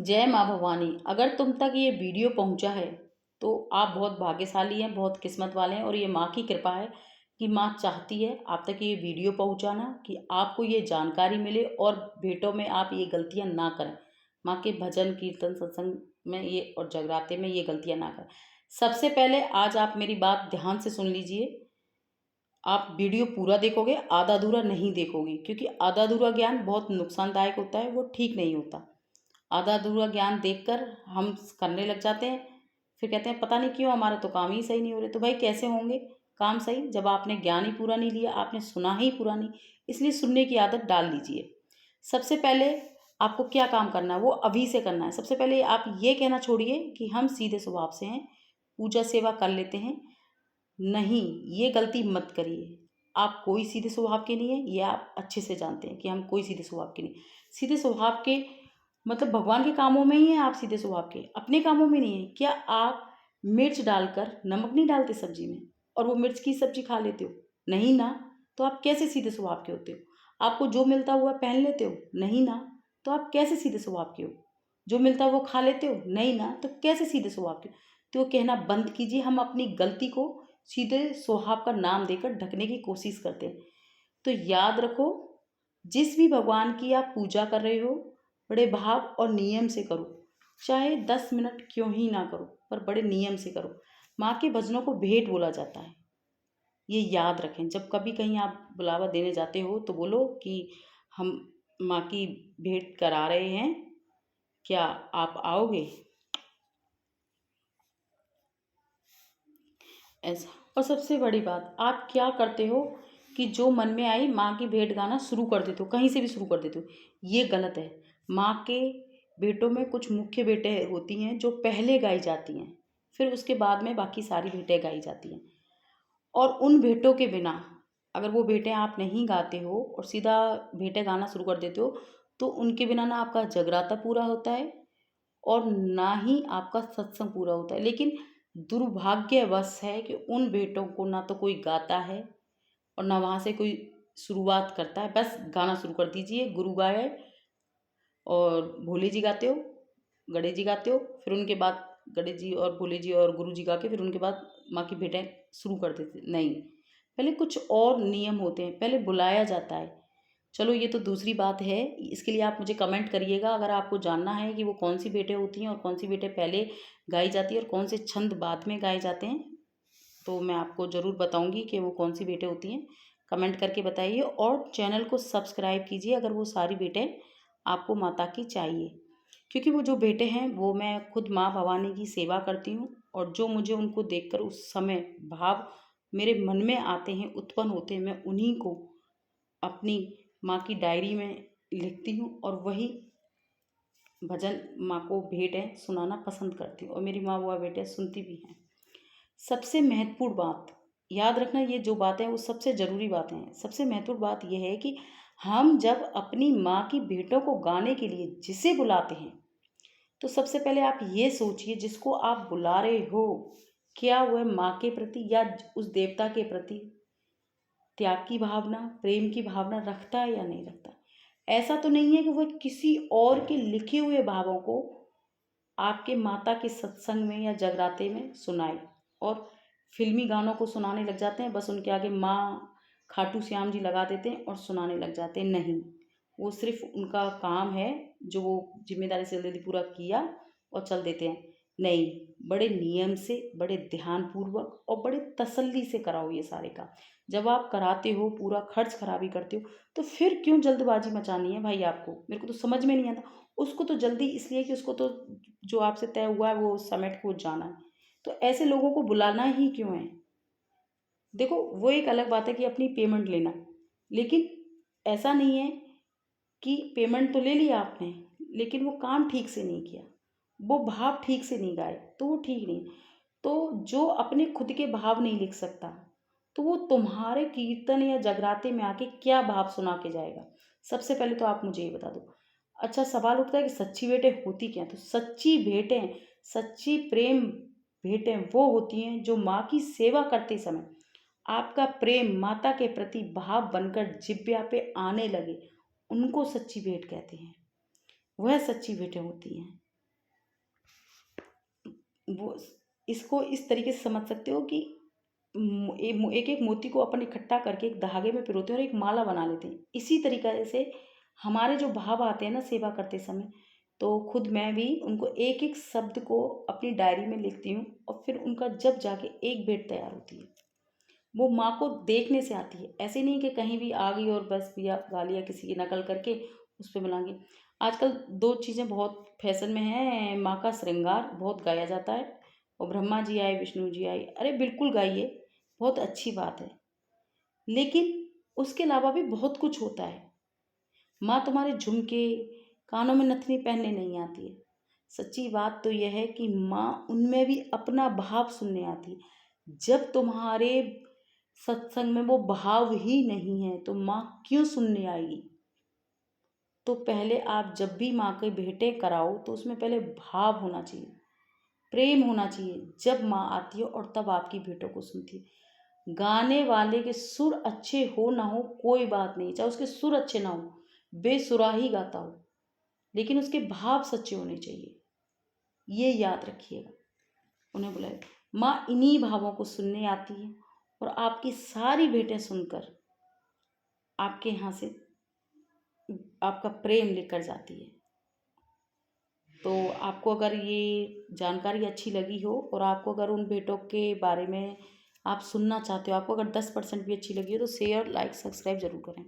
जय माँ भवानी। अगर तुम तक ये वीडियो पहुँचा है तो आप बहुत भाग्यशाली हैं, बहुत किस्मत वाले हैं और ये माँ की कृपा है कि माँ चाहती है आप तक ये वीडियो पहुँचाना कि आपको ये जानकारी मिले और भेंटों में आप ये गलतियाँ ना करें। माँ के भजन कीर्तन सत्संग में ये और जगराते में ये गलतियाँ ना करें। सबसे पहले आज आप मेरी बात ध्यान से सुन लीजिए। आप वीडियो पूरा देखोगे, आधा अधूरा नहीं देखोगे, क्योंकि आधा अधूरा ज्ञान बहुत नुकसानदायक होता है, वो ठीक नहीं होता। आधा अधूरा ज्ञान देखकर हम करने लग जाते हैं, फिर कहते हैं पता नहीं क्यों हमारा तो काम ही सही नहीं हो रहे। तो भाई कैसे होंगे काम सही जब आपने ज्ञान ही पूरा नहीं लिया, आपने सुना ही पूरा नहीं। इसलिए सुनने की आदत डाल लीजिए। सबसे पहले आपको क्या काम करना है वो अभी से करना है। सबसे पहले आप ये कहना छोड़िए कि हम सीधे स्वभाव से हैं, पूजा सेवा कर लेते हैं। नहीं, ये गलती मत करिए। आप कोई सीधे स्वभाव के नहीं हैं, ये आप अच्छे से जानते हैं कि हम कोई सीधे स्वभाव के नहीं। सीधे स्वभाव के मतलब भगवान के कामों में ही हैं आप सीधे स्वभाव के, अपने कामों में नहीं है। क्या आप मिर्च डालकर नमक नहीं डालते सब्जी में और वो मिर्च की सब्जी खा लेते हो? नहीं ना। तो आप कैसे सीधे स्वभाव के होते हो? आपको जो मिलता हुआ पहन लेते हो? नहीं ना। तो आप कैसे सीधे स्वभाव के हो? जो मिलता है वो खा लेते हो? नहीं ना। तो कैसे सीधे स्वभाव के हो? तो कहना बंद कीजिए। हम अपनी गलती को सीधे स्वभाव का नाम देकर ढकने की कोशिश करते हैं। तो याद रखो, जिस भी भगवान की आप पूजा कर रहे हो, बड़े भाव और नियम से करो। चाहे 10 मिनट क्यों ही ना करो, पर बड़े नियम से करो। माँ के भजनों को भेंट बोला जाता है, ये याद रखें। जब कभी कहीं आप बुलावा देने जाते हो तो बोलो कि हम माँ की भेंट करा रहे हैं, क्या आप आओगे? ऐसा। और सबसे बड़ी बात, आप क्या करते हो कि जो मन में आई माँ की भेंट गाना शुरू कर देते हो, कहीं से भी शुरू कर देते हो। ये गलत है। माँ के भेंटों में कुछ मुख्य भेंटें होती हैं जो पहले गाई जाती हैं, फिर उसके बाद में बाकी सारी भेंटें गाई जाती हैं। और उन भेंटों के बिना अगर वो भेंटें आप नहीं गाते हो और सीधा भेंटें गाना शुरू कर देते हो, तो उनके बिना ना आपका जगराता पूरा होता है और ना ही आपका सत्संग पूरा होता है। लेकिन दुर्भाग्यवश है कि उन भेंटों को ना तो कोई गाता है और ना वहाँ से कोई शुरुआत करता है। बस गाना शुरू कर दीजिए, गुरु गाए और भोले जी गाते हो, गणेश जी गाते हो, फिर उनके बाद गणेश जी और भोले जी और गुरु जी गा के फिर उनके बाद माँ की भेंटें शुरू कर देते। नहीं, पहले कुछ और नियम होते हैं, पहले बुलाया जाता है। चलो ये तो दूसरी बात है, इसके लिए आप मुझे कमेंट करिएगा अगर आपको जानना है कि वो कौन सी भेंटें होती हैं और कौन सी भेंटें पहले गाई जाती है और कौन से छंद बाद में गाए जाते हैं। तो मैं आपको ज़रूर बताऊंगी कि वो कौन सी भेंटें होती हैं। कमेंट करके बताइए और चैनल को सब्सक्राइब कीजिए अगर वो सारी भेंटें आपको माता की चाहिए, क्योंकि वो जो भेंटें हैं वो मैं खुद माँ भवानी की सेवा करती हूँ और जो मुझे उनको देखकर उस समय भाव मेरे मन में आते हैं, उत्पन्न होते हैं, मैं उन्हीं को अपनी माँ की डायरी में लिखती हूँ और वही भजन माँ को भेंटें सुनाना पसंद करती हूँ और मेरी माँ वह भेंटें सुनती भी हैं। सबसे महत्वपूर्ण बात याद रखना, ये जो बातें हैं वो सबसे ज़रूरी बातें हैं। सबसे महत्वपूर्ण बात यह है कि हम जब अपनी माँ की भेंटों को गाने के लिए जिसे बुलाते हैं, तो सबसे पहले आप ये सोचिए जिसको आप बुला रहे हो, क्या वह माँ के प्रति या उस देवता के प्रति त्याग की भावना, प्रेम की भावना रखता है या नहीं रखता। ऐसा तो नहीं है कि वह किसी और के लिखे हुए भावों को आपके माता के सत्संग में या जगराते में सुनाए और फिल्मी गानों को सुनाने लग जाते हैं। बस उनके आगे माँ खाटू श्याम जी लगा देते हैं और सुनाने लग जाते हैं। नहीं, वो सिर्फ उनका काम है जो वो जिम्मेदारी से जल्दी पूरा किया और चल देते हैं। नहीं, बड़े नियम से, बड़े ध्यानपूर्वक और बड़े तसल्ली से कराओ ये सारे काम। जब आप कराते हो, पूरा खर्च खराबी करते हो, तो फिर क्यों जल्दबाजी मचानी है भाई आपको? मेरे को तो समझ में नहीं आता। उसको तो जल्दी इसलिए कि उसको तो जो आपसे तय हुआ है वो समेट को जाना है। तो ऐसे लोगों को बुलाना ही क्यों है? देखो, वो एक अलग बात है कि अपनी पेमेंट लेना, लेकिन ऐसा नहीं है कि पेमेंट तो ले लिया आपने लेकिन वो काम ठीक से नहीं किया, वो भाव ठीक से नहीं गाए, तो वो ठीक नहीं। तो जो अपने खुद के भाव नहीं लिख सकता, तो वो तुम्हारे कीर्तन या जगराते में आके क्या भाव सुना के जाएगा? सबसे पहले तो आप मुझे ये बता दो। अच्छा, सवाल उठता है कि सच्ची भेंटें होती क्या हैं? तो सच्ची भेंटें, सच्ची प्रेम भेंटें वो होती हैं जो माँ की सेवा करते समय आपका प्रेम माता के प्रति भाव बनकर जिब्या पे आने लगे, उनको सच्ची भेंट कहते हैं। वह सच्ची भेंटें होती हैं। वो इसको इस तरीके से समझ सकते हो कि एक एक मोती को अपन इकट्ठा करके एक धागे में पिरोते हैं और एक माला बना लेते हैं। इसी तरीके से हमारे जो भाव आते हैं ना सेवा करते समय, तो खुद मैं भी उनको एक एक शब्द को अपनी डायरी में लिखती हूँ और फिर उनका जब जाके एक भेंट तैयार होती है, वो माँ को देखने से आती है। ऐसे नहीं कि कहीं भी आ गई और बस भैया गा लिया किसी की नकल करके उस पे मिलाएंगे। आजकल दो चीज़ें बहुत फैशन में हैं, माँ का श्रृंगार बहुत गाया जाता है और ब्रह्मा जी आए विष्णु जी आए, अरे बिल्कुल गाइए, बहुत अच्छी बात है। लेकिन उसके अलावा भी बहुत कुछ होता है। माँ तुम्हारे झुमके कानों में नथनी पहनने नहीं आती है। सच्ची बात तो यह है कि माँ उनमें भी अपना भाव सुनने आती है। जब तुम्हारे सत्संग में वो भाव ही नहीं है तो माँ क्यों सुनने आएगी। तो पहले आप जब भी माँ के भेंटें कराओ तो उसमें पहले भाव होना चाहिए, प्रेम होना चाहिए। जब माँ आती है और तब आपकी भेंटों को सुनती है। गाने वाले के सुर अच्छे हो ना हो कोई बात नहीं, चाहे उसके सुर अच्छे ना हो, बेसुरा ही गाता हो, लेकिन उसके भाव सच्चे होने चाहिए, ये याद रखिएगा। उन्हें बुलाए, माँ इन्हीं भावों को सुनने आती है और आपकी सारी भेंटें सुनकर आपके यहाँ से आपका प्रेम लेकर जाती है। तो आपको अगर ये जानकारी अच्छी लगी हो और आपको अगर उन भेंटों के बारे में आप सुनना चाहते हो, आपको अगर 10% भी अच्छी लगी हो तो शेयर लाइक सब्सक्राइब ज़रूर करें।